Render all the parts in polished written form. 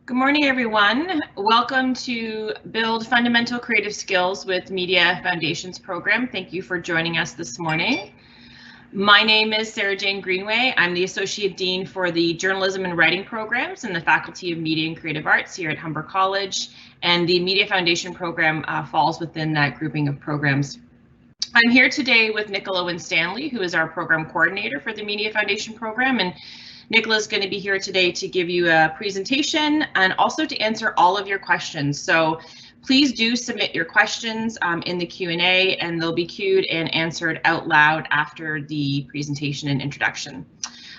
Good morning, everyone. Welcome to Build Fundamental Creative Skills with Media Foundations program. Thank you for joining us this morning. My name is Sarah Jane Greenway. I'm the Associate Dean for the Journalism and Writing programs in the Faculty of Media and Creative Arts here at Humber College, and the Media Foundation program falls within that grouping of programs. I'm here today with Nicola Winstanley, who is our program coordinator for the Media Foundation program, and Nicola is going to be here today to give you a presentation and also to answer all of your questions. So please do submit your questions in the Q&A, and they'll be queued and answered out loud after the presentation and introduction.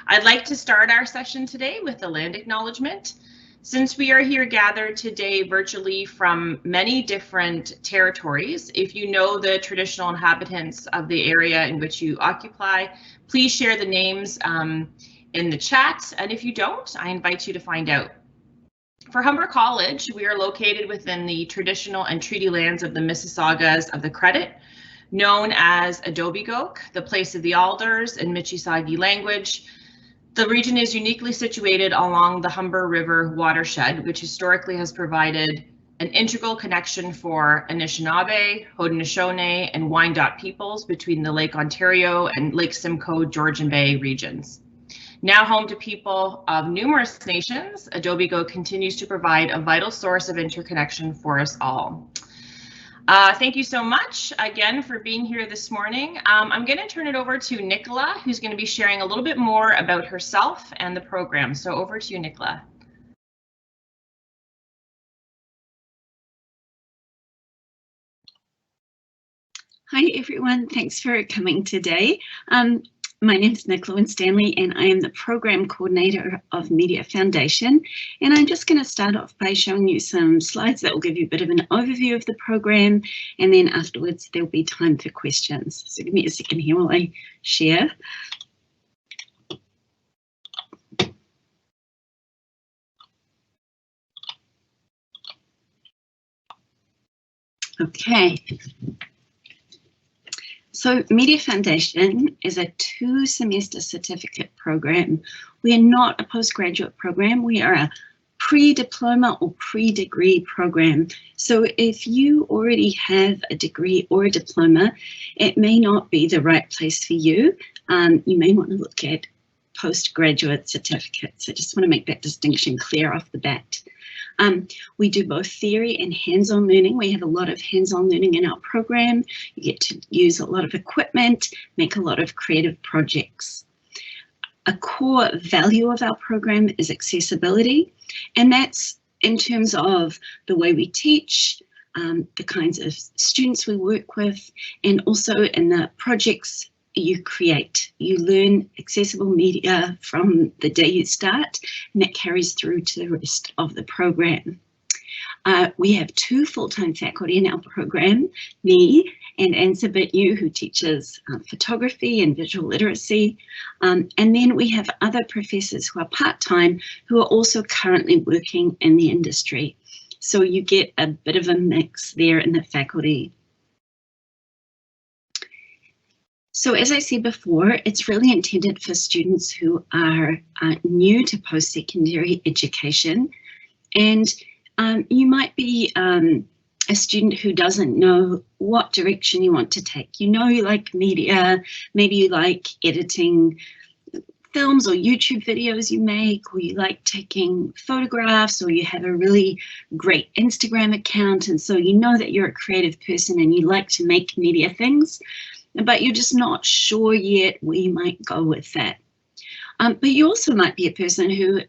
I'd like to start our session today with the land acknowledgement. Since we are here gathered today virtually from many different territories, if you know the traditional inhabitants of the area in which you occupy, please share the names in the chat, and if you don't, I invite you to find out. For Humber College, we are located within the traditional and treaty lands of the Mississaugas of the Credit, known as Adobegoak, the place of the alders in Mississauga language. The region is uniquely situated along the Humber River watershed, which historically has provided an integral connection for Anishinaabe, Haudenosaunee, and Wyandot peoples between the Lake Ontario and Lake Simcoe, Georgian Bay regions. Now home to people of numerous nations, Adobegoak continues to provide a vital source of interconnection for us all. Thank you so much again for being here this morning. I'm going to turn it over to Nicola, who's going to be sharing a little bit more about herself and the program. So over to you, Nicola. Hi everyone, thanks for coming today. My name is Nicola Winstanley and I am the Program Coordinator of Media Foundation. And I'm just going to start off by showing you some slides that will give you a bit of an overview of the program, and then afterwards there'll be time for questions. So give me a second here while I share. Okay. So Media Foundation is a 2-semester certificate program. We are not a postgraduate program. We are a pre-diploma or pre-degree program. So if you already have a degree or a diploma, it may not be the right place for you. You may want to look at postgraduate certificates. I just want to make that distinction clear off the bat. We do both theory and hands-on learning. We have a lot of hands-on learning in our program. You get to use a lot of equipment, make a lot of creative projects. A core value of our program is accessibility, and that's in terms of the way we teach, the kinds of students we work with, and also in the projects you create. You learn accessible media from the day you start, and that carries through to the rest of the program. We have 2 full-time faculty in our program, me and Anne Sabitnu, who teaches photography and visual literacy. And then we have other professors who are part-time who are also currently working in the industry. So you get a bit of a mix there in the faculty. So as I said before, it's really intended for students who are new to post-secondary education. And you might be a student who doesn't know what direction you want to take. You know you like media, maybe you like editing films or YouTube videos you make, or you like taking photographs, or you have a really great Instagram account, and so you know that you're a creative person and you like to make media things, but you're just not sure yet where you might go with that. But you also might be a person who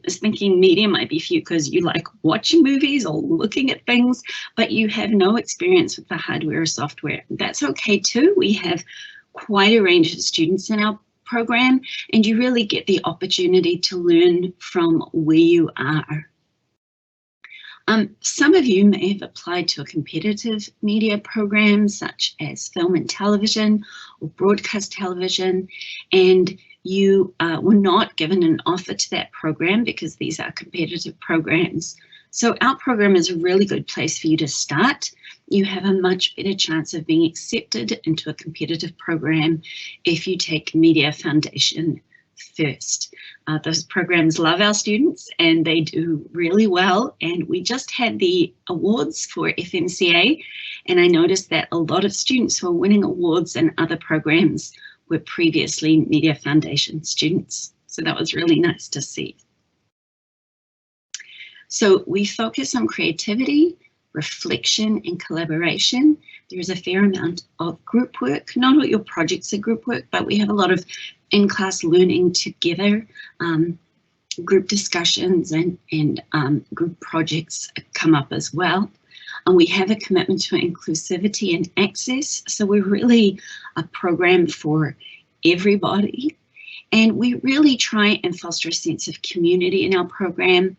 is thinking media might be for you because you like watching movies or looking at things, but you have no experience with the hardware or software. That's okay too. We have quite a range of students in our program, and you really get the opportunity to learn from where you are. Some of you may have applied to a competitive media program such as film and television or broadcast television, and you were not given an offer to that program because these are competitive programs. So our program is a really good place for you to start. You have a much better chance of being accepted into a competitive program if you take Media Foundation first. Those programs love our students and they do really well, and we just had the awards for FMCA, and I noticed that a lot of students who are winning awards in other programs were previously Media Foundation students, so that was really nice to see. So we focus on creativity, reflection and collaboration. There's a fair amount of group work. Not all your projects are group work, but we have a lot of in-class learning together, group discussions and group projects come up as well. And we have a commitment to inclusivity and access. So we're really a program for everybody. And we really try and foster a sense of community in our program.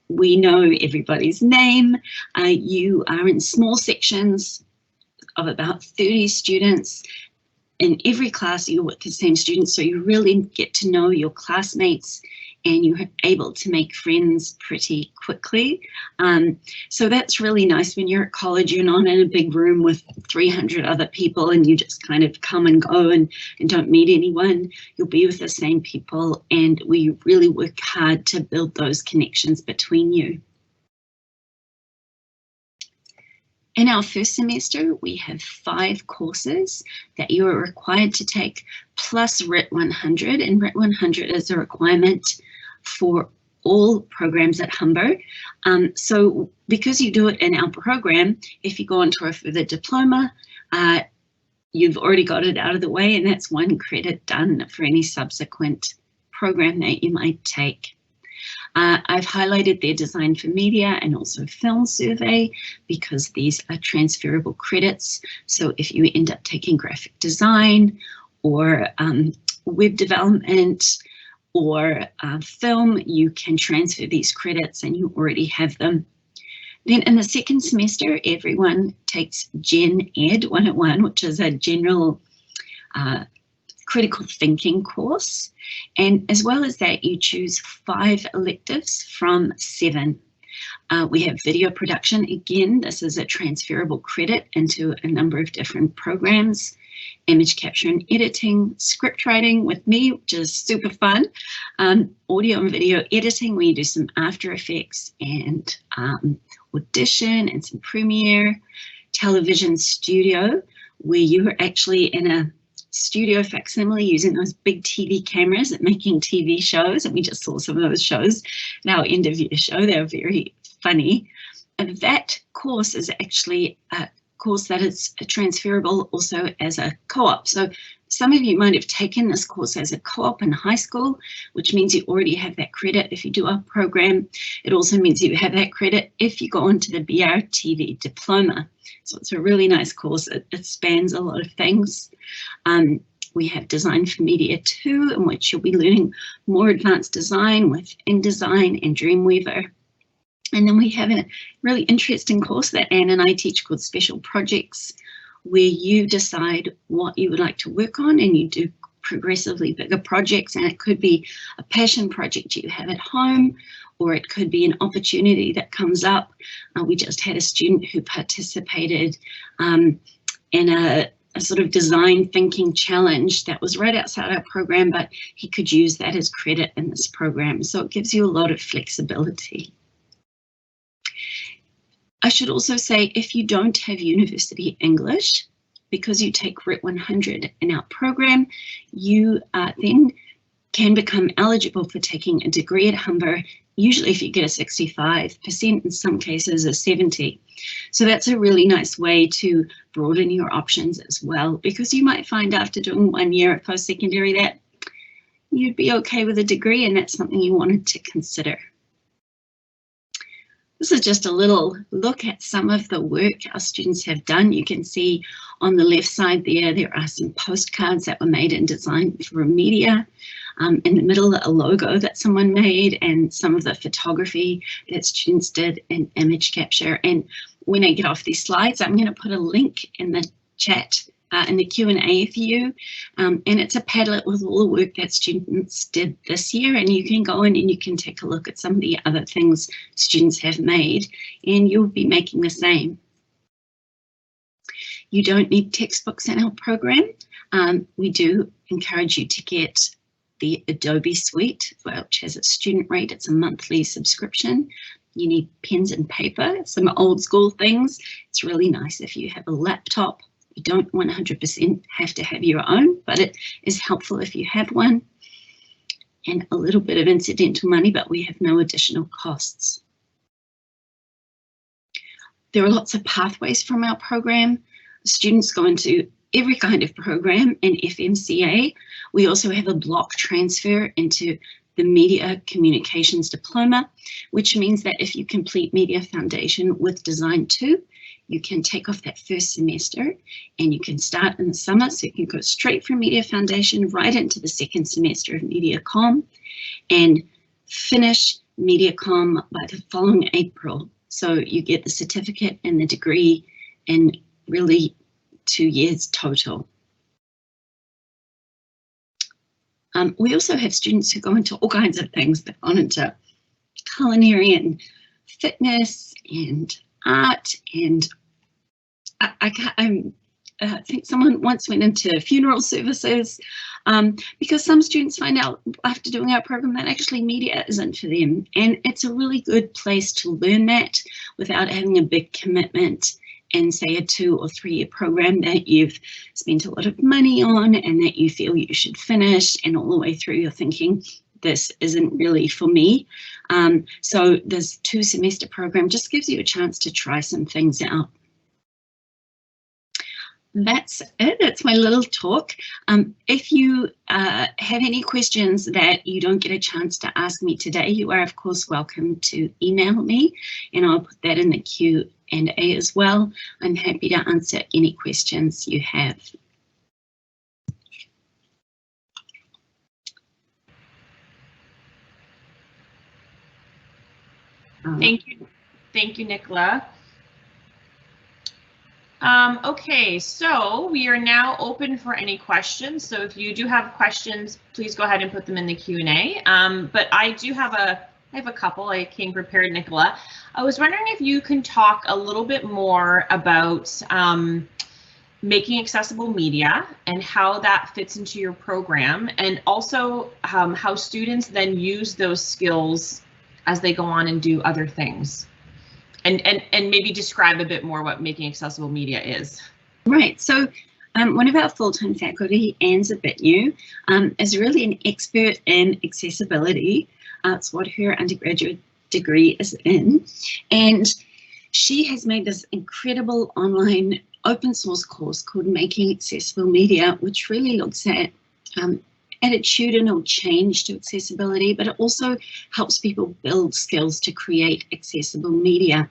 We know everybody's name. You are in small sections of about 30 students. In every class, you're with the same students, so you really get to know your classmates and you're able to make friends pretty quickly. So that's really nice. When you're at college, you're not in a big room with 300 other people and you just kind of come and go and don't meet anyone. You'll be with the same people, and we really work hard to build those connections between you. In our first semester, we have 5 courses that you are required to take, plus RIT 100, and RIT 100 is a requirement for all programs at Humber. So because you do it in our program, if you go on to a further diploma, you've already got it out of the way, and that's 1 credit done for any subsequent program that you might take. I've highlighted their design for media and also film survey because these are transferable credits. So if you end up taking graphic design or web development or film, you can transfer these credits and you already have them. Then in the second semester, everyone takes Gen Ed 101, which is a general critical thinking course. And as well as that, you choose 5 electives from 7. We have video production. Again, this is a transferable credit into a number of different programs. Image capture and editing, script writing with me, which is super fun. Audio and video editing, where you do some After Effects and Audition and some Premiere. Television studio, where you're actually in a studio facsimile using those big TV cameras and making TV shows, and we just saw some of those shows in our end of year show. They're very funny. And that course is actually a course that is transferable also as a co-op. So some of you might have taken this course as a co-op in high school, which means you already have that credit if you do our program. It also means you have that credit if you go on to the BRTV diploma. So it's a really nice course. It spans a lot of things. We have Design for Media 2, in which you'll be learning more advanced design with InDesign and Dreamweaver. And then we have a really interesting course that Anne and I teach called Special Projects, where you decide what you would like to work on and you do progressively bigger projects. And it could be a passion project you have at home, or it could be an opportunity that comes up. We just had a student who participated in a sort of design thinking challenge that was right outside our program, but he could use that as credit in this program. So it gives you a lot of flexibility. I should also say, if you don't have university English, because you take RIT 100 in our program, you then can become eligible for taking a degree at Humber, usually if you get a 65%, in some cases a 70%. So that's a really nice way to broaden your options as well, because you might find after doing 1 year at post-secondary that you'd be okay with a degree and that's something you wanted to consider. This is just a little look at some of the work our students have done. You can see on the left side there are some postcards that were made in Design for Media. In the middle, a logo that someone made, and some of the photography that students did in image capture. And when I get off these slides, I'm going to put a link in the chat in the Q&A for you. And it's a Padlet with all the work that students did this year, and you can go in and you can take a look at some of the other things students have made, and you'll be making the same. You don't need textbooks in our program. We do encourage you to get the Adobe suite, which has a student rate. It's a monthly subscription. You need pens and paper, some old school things. It's really nice if you have a laptop. You don't 100% have to have your own, but it is helpful if you have one. And a little bit of incidental money, but we have no additional costs. There are lots of pathways from our program. Students go into every kind of program in FMCA. We also have a block transfer into the Media Communications Diploma, which means that if you complete Media Foundation with Design 2, you can take off that first semester and you can start in the summer, so you can go straight from Media Foundation right into the second semester of MediaCom and finish MediaCom by the following April. So you get the certificate and the degree in really 2 years total. We also have students who go into all kinds of things. They've gone into culinary and fitness and art, and I think someone once went into funeral services because some students find out after doing our program that actually media isn't for them, and it's a really good place to learn that without having a big commitment and say a 2 or 3 year program that you've spent a lot of money on and that you feel you should finish, and all the way through you're thinking, this isn't really for me. So this 2 semester program just gives you a chance to try some things out. That's it. That's my little talk. If you have any questions that you don't get a chance to ask me today, you are of course welcome to email me, and I'll put that in the Q&A as well. I'm happy to answer any questions you have. Thank you, Nicola. Okay, so we are now open for any questions. So if you do have questions, please go ahead and put them in the Q&A. But I do have a couple. I came prepared, Nicola. I was wondering if you can talk a little bit more about making accessible media and how that fits into your program, and also how students then use those skills as they go on and do other things. And maybe describe a bit more what making accessible media is. Right, so one of our full-time faculty, Anne's a bit new, is really an expert in accessibility. It's what her undergraduate degree is in. And she has made this incredible online open source course called Making Accessible Media, which really looks at attitudinal change to accessibility, but it also helps people build skills to create accessible media.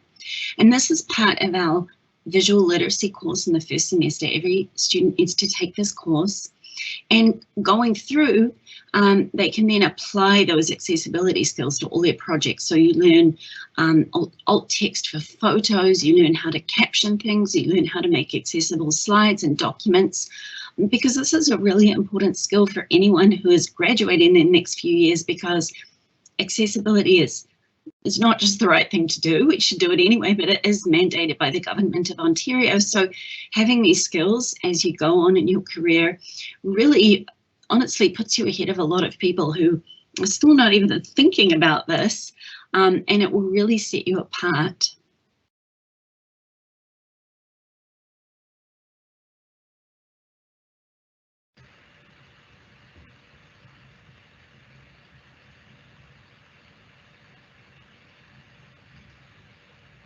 And this is part of our visual literacy course in the first semester. Every student needs to take this course, and going through, they can then apply those accessibility skills to all their projects. So you learn alt text for photos, you learn how to caption things, you learn how to make accessible slides and documents, because this is a really important skill for anyone who is graduating in the next few years, because accessibility is not just the right thing to do. We should do it anyway, but it is mandated by the Government of Ontario. So having these skills as you go on in your career really honestly puts you ahead of a lot of people who are still not even thinking about this, and it will really set you apart.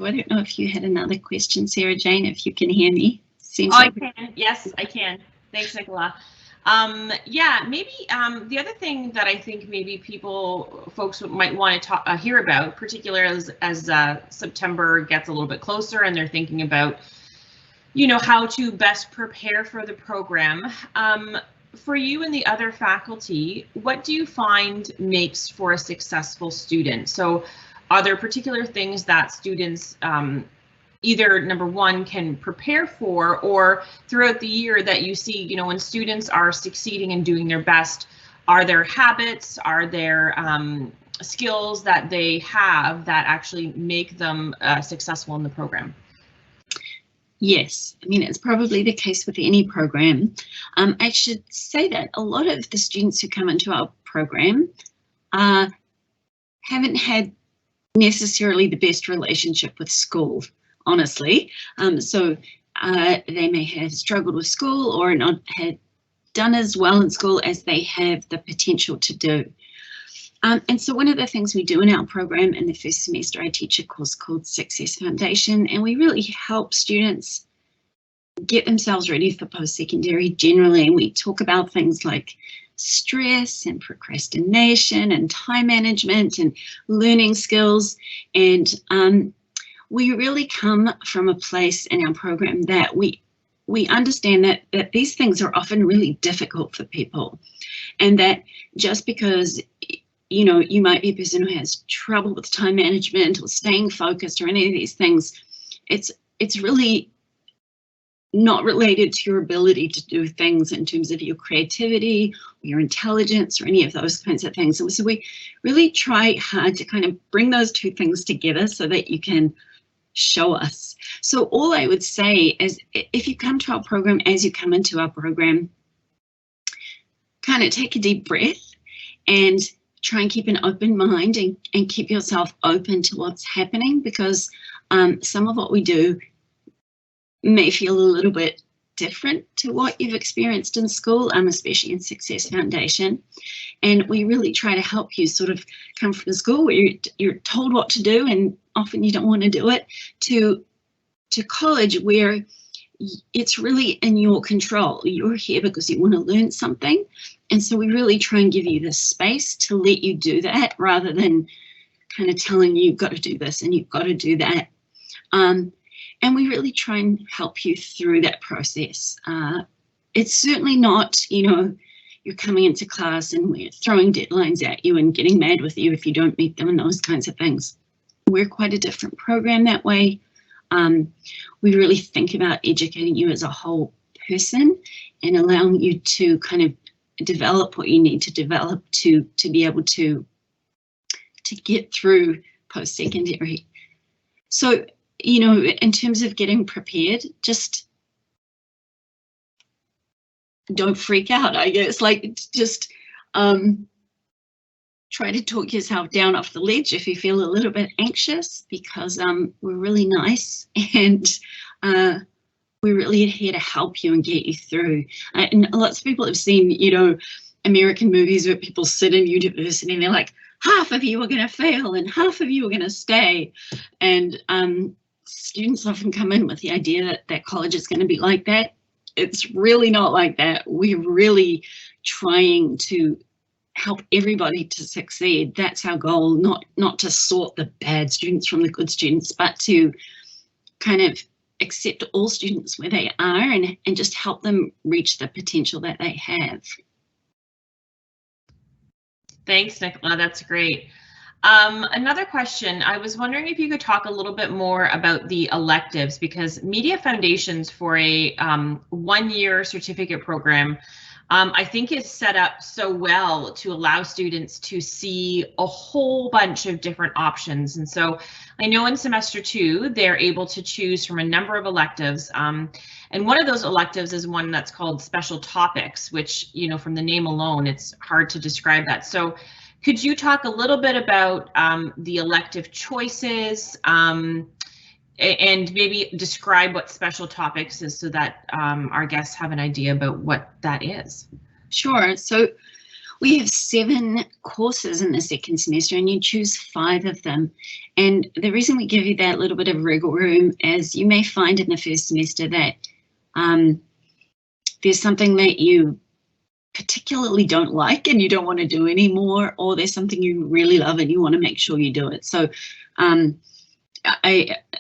I don't know if you had another question, Sarah Jane, if you can hear me. Seems like I can. Yes, I can. Thanks, Nicola. Yeah, maybe the other thing that I think maybe folks might want to hear about, particularly as September gets a little bit closer and they're thinking about, you know, how to best prepare for the program. For you and the other faculty, what do you find makes for a successful student? So are there particular things that students either, number one, can prepare for, or throughout the year that you see, you know, when students are succeeding and doing their best, are there habits, are there skills that they have that actually make them successful in the program? Yes, I mean, it's probably the case with any program. I should say that a lot of the students who come into our program haven't had necessarily the best relationship with school, honestly. So they may have struggled with school or not had done as well in school as they have the potential to do. And so one of the things we do in our program in the first semester, I teach a course called Success Foundation, and we really help students get themselves ready for post-secondary generally. And we talk about things like stress and procrastination and time management and learning skills. And we really come from a place in our program that we understand that these things are often really difficult for people, and that just because you might be a person who has trouble with time management or staying focused or any of these things, it's really not related to your ability to do things in terms of your creativity, or your intelligence, or any of those kinds of things. And so we really try hard to kind of bring those two things together so that you can show us. So all I would say is, if you come to our program, as you come into our program, kind of take a deep breath and try and keep an open mind and keep yourself open to what's happening, because some of what we do may feel a little bit different to what you've experienced in school, especially in Success Foundation. And we really try to help you sort of come from school where you're told what to do and often you don't want to do it, to college where it's really in your control. You're here because you want to learn something. And so we really try and give you the space to let you do that, rather than kind of telling you you've got to do this and you've got to do that. And we really try and help you through that process. It's certainly not, you're coming into class and we're throwing deadlines at you and getting mad with you if you don't meet them and those kinds of things. We're quite a different program that way. We really think about educating you as a whole person and allowing you to kind of develop what you need to develop to be able to get through post-secondary. So, in terms of getting prepared, just don't freak out, I guess. Just try to talk yourself down off the ledge if you feel a little bit anxious, because we're really nice and we're really here to help you and get you through. And lots of people have seen, American movies where people sit in university and they're like, half of you are going to fail and half of you are going to stay. And students often come in with the idea that college is going to be like that. It's really not like that. We're really trying to help everybody to succeed. That's our goal, not to sort the bad students from the good students, but to kind of accept all students where they are and just help them reach the potential that they have. Thanks, Nicola. That's great. Another question, I was wondering if you could talk a little bit more about the electives, because Media Foundations for a one-year certificate program, I think is set up so well to allow students to see a whole bunch of different options. And so I know in semester 2, they're able to choose from a number of electives. And one of those electives is one that's called special topics, which, from the name alone, it's hard to describe that. So could you talk a little bit about the elective choices and maybe describe what special topics is so that our guests have an idea about what that is? Sure. So we have 7 courses in the second semester and you choose 5 of them. And the reason we give you that little bit of wiggle room is you may find in the first semester that there's something that you particularly don't like and you don't want to do anymore, or there's something you really love and you want to make sure you do it. So I'm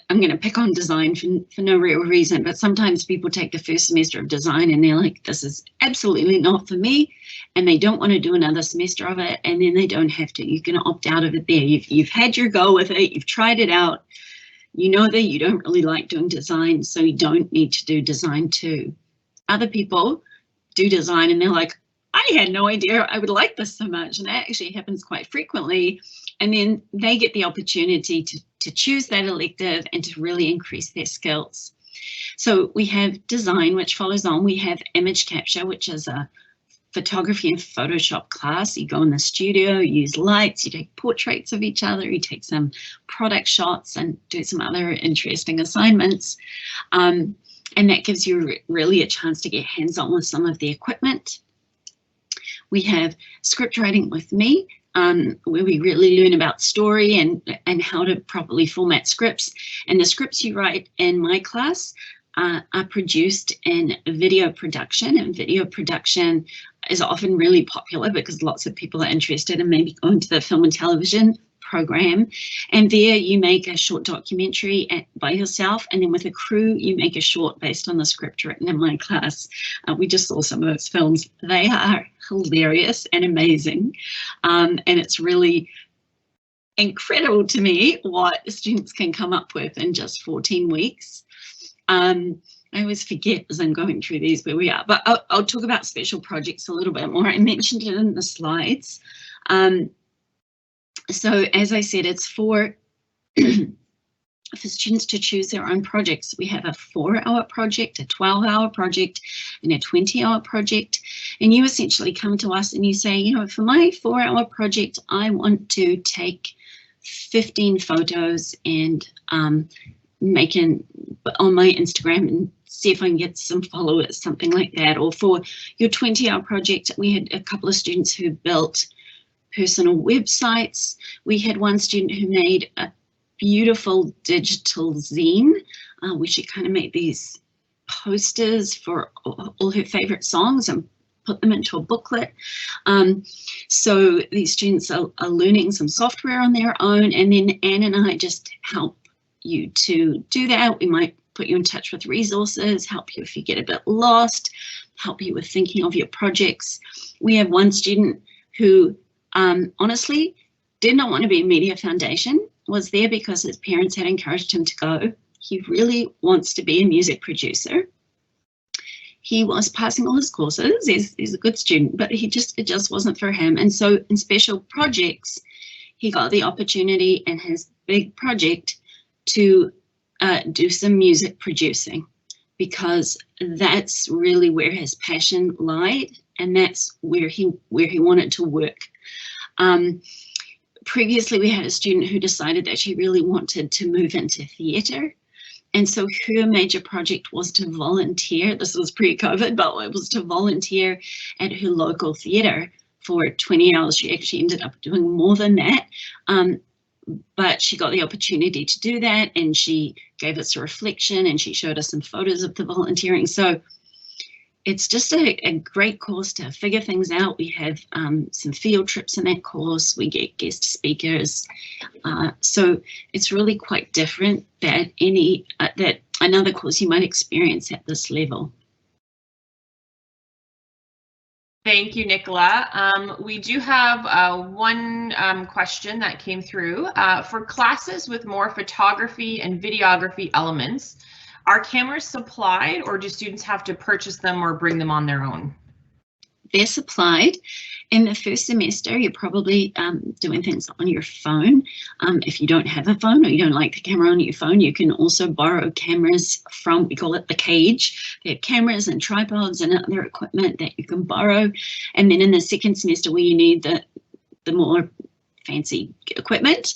going to pick on design for no real reason, but sometimes people take the first semester of design and they're like, this is absolutely not for me, and they don't want to do another semester of it, and then they don't have to. You can opt out of it there. You've had your go with it, you've tried it out, you know that you don't really like doing design, so you don't need to do design too. Other people do design and they're like, I had no idea I would like this so much, and that actually happens quite frequently. And then they get the opportunity to choose that elective and to really increase their skills. So we have design, which follows on. We have image capture, which is a photography and Photoshop class. You go in the studio, you use lights, you take portraits of each other, you take some product shots and do some other interesting assignments. And that gives you really a chance to get hands-on with some of the equipment. We have script writing with me, where we really learn about story and how to properly format scripts. And the scripts you write in my class are produced in video production, and video production is often really popular because lots of people are interested in maybe going to the film and television program. And there you make a short documentary by yourself, and then with a crew you make a short based on the script written in my class. We just saw some of those films. They are hilarious and amazing, and it's really incredible to me what students can come up with in just 14 weeks. I always forget as I'm going through these where we are, but I'll talk about special projects a little bit more. I mentioned it in the slides. So as I said, it's for students to choose their own projects. We have a 4-hour project, a 12-hour project, and a 20-hour project. And you essentially come to us and you say, you know, for my 4-hour project, I want to take 15 photos and make it on my Instagram and see if I can get some followers, something like that. Or for your 20-hour project, we had a couple of students who built personal websites. We had one student who made a beautiful digital zine, where she kind of made these posters for all her favorite songs and put them into a booklet. So these students are learning some software on their own, and then Anne and I just help you to do that. We might put you in touch with resources, help you if you get a bit lost, help you with thinking of your projects. We have one student who honestly did not want to be in Media Foundation, was there because his parents had encouraged him to go. He really wants to be a music producer. He was passing all his courses, he's a good student, but it just wasn't for him. And so in special projects, he got the opportunity in his big project to do some music producing, because that's really where his passion lied, and that's where he wanted to work. Previously, we had a student who decided that she really wanted to move into theatre, and so her major project was to volunteer. This was pre-COVID, but it was to volunteer at her local theatre for 20 hours. She actually ended up doing more than that. But she got the opportunity to do that, and she gave us a reflection, and she showed us some photos of the volunteering. So it's just a great course to figure things out. We have some field trips in that course. We get guest speakers. So it's really quite different than that another course you might experience at this level. Thank you, Nicola. We do have one question that came through. For classes with more photography and videography elements, are cameras supplied, or do students have to purchase them or bring them on their own? They're supplied. In the first semester, you're probably doing things on your phone. If you don't have a phone or you don't like the camera on your phone, you can also borrow cameras from, we call it the cage. They have cameras and tripods and other equipment that you can borrow. And then in the second semester, where you need the more fancy equipment,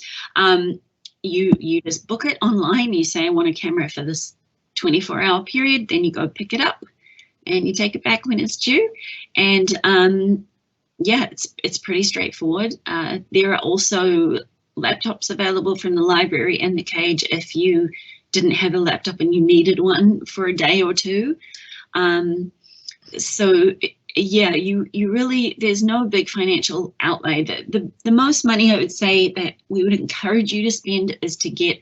you just book it online. You say, I want a camera for this 24-hour period. Then you go pick it up and you take it back when it's due. And yeah, it's pretty straightforward. There are also laptops available from the library and the cage if you didn't have a laptop and you needed one for a day or two. So yeah, you really, there's no big financial outlay. The most money I would say that we would encourage you to spend is to get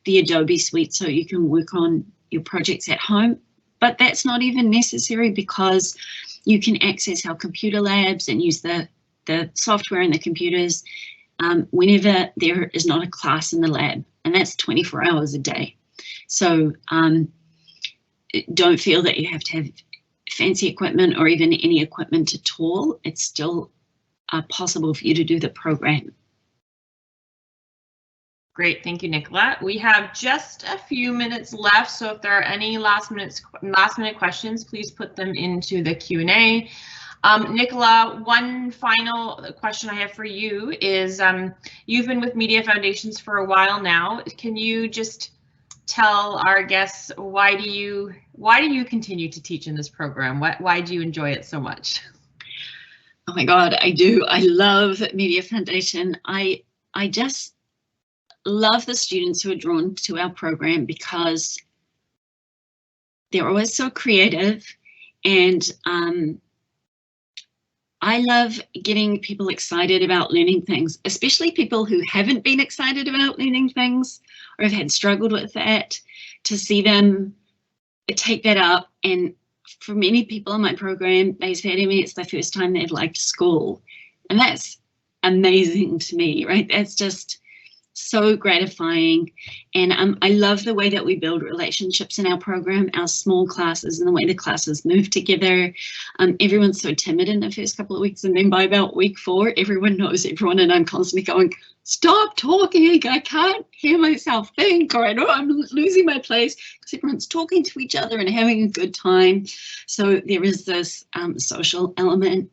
the Adobe suite so you can work on your projects at home. But that's not even necessary, because you can access our computer labs and use the software in the computers whenever there is not a class in the lab, and that's 24 hours a day. So don't feel that you have to have fancy equipment or even any equipment at all. It's still possible for you to do the program. Great, thank you, Nicola. We have just a few minutes left, so if there are any last minute questions, please put them into the Q&A. Nicola, one final question I have for you is, you've been with Media Foundations for a while now. Can you just tell our guests why do you continue to teach in this program? Why do you enjoy it so much? Oh my God, I do. I love Media Foundation. I just love the students who are drawn to our program because they're always so creative, and I love getting people excited about learning things, especially people who haven't been excited about learning things or have had struggled with that, to see them take that up. And for many people in my program, they say to me it's the first time they've liked school. And that's amazing to me, right? That's just so gratifying. And I love the way that we build relationships in our program, our small classes, and the way the classes move together. Everyone's so timid in the first couple of weeks, and then by about week 4, everyone knows everyone, and I'm constantly going, stop talking, I can't hear myself think, or I know I'm losing my place, because everyone's talking to each other and having a good time. So there is this social element.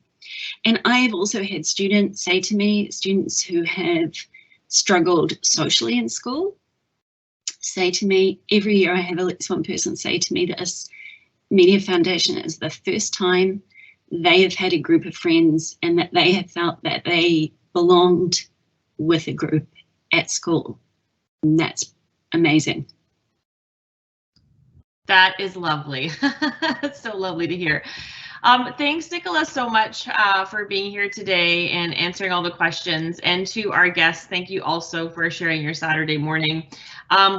And I've also had students say to me, students who have struggled socially in school, say to me, every year I have at least one person say to me that this Media Foundation is the first time they have had a group of friends and that they have felt that they belonged with a group at school. And that's amazing. That is lovely. It's so lovely to hear. Thanks, Nicola, so much for being here today and answering all the questions. And to our guests, thank you also for sharing your Saturday morning.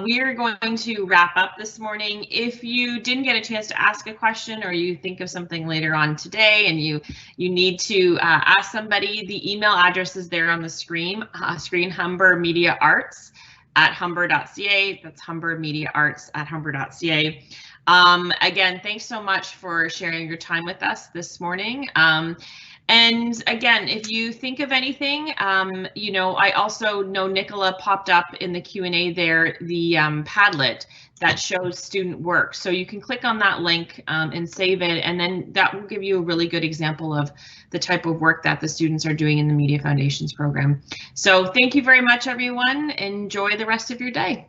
We are going to wrap up this morning. If you didn't get a chance to ask a question, or you think of something later on today and you need to ask somebody, the email address is there on the screen, Humber Media Arts at humber.ca. That's Humber Media Arts at humber.ca. Again, thanks so much for sharing your time with us this morning. And again, if you think of anything, you know, I also know Nicola popped up in the Q&A there, the Padlet that shows student work. So you can click on that link and save it, and then that will give you a really good example of the type of work that the students are doing in the Media Foundations program. So thank you very much, everyone. Enjoy the rest of your day.